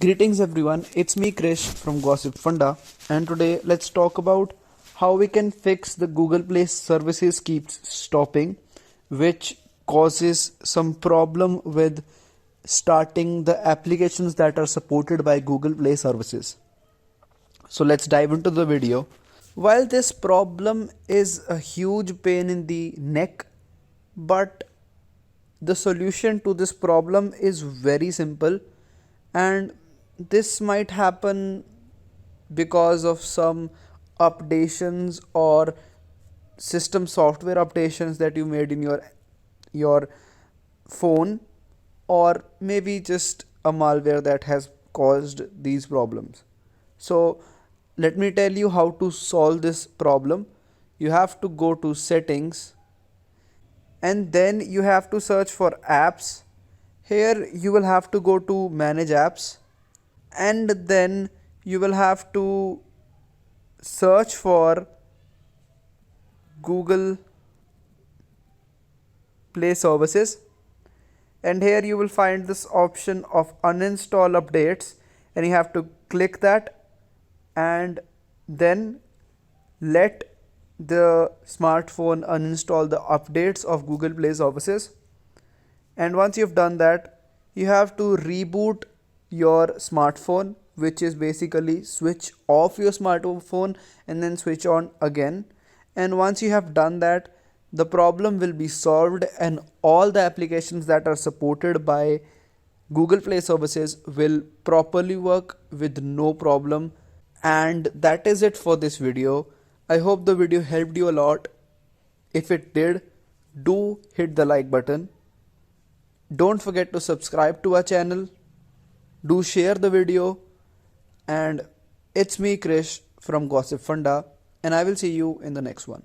Greetings everyone, it's me Krish from Gossipfunda, and today let's talk about how we can fix the Google Play services keeps stopping, which causes some problem with starting the applications that are supported by Google Play services. So let's dive into the video. While this problem is a huge pain in the neck, but the solution to this problem is very simple, and this might happen because of some updations or system software updations that you made in your phone, or maybe just a malware that has caused these problems. So let me tell you how to solve this problem. You have to go to settings, and then you have to search for apps. Here you will have to go to manage apps, and then you will have to search for Google Play services, and here you will find this option of uninstall updates, and you have to click that and then let the smartphone uninstall the updates of Google Play services. And once you've done that, you have to reboot your smartphone, which is basically switch off your smartphone and then switch on again. And once you have done that, the problem will be solved and all the applications that are supported by Google Play services will properly work with no problem. And that is it for this video. I hope the video helped you a lot. If it did, do hit the like button. Don't forget to subscribe to our channel. Do share the video. And it's me Krish from Gossipfunda, and I will see you in the next one.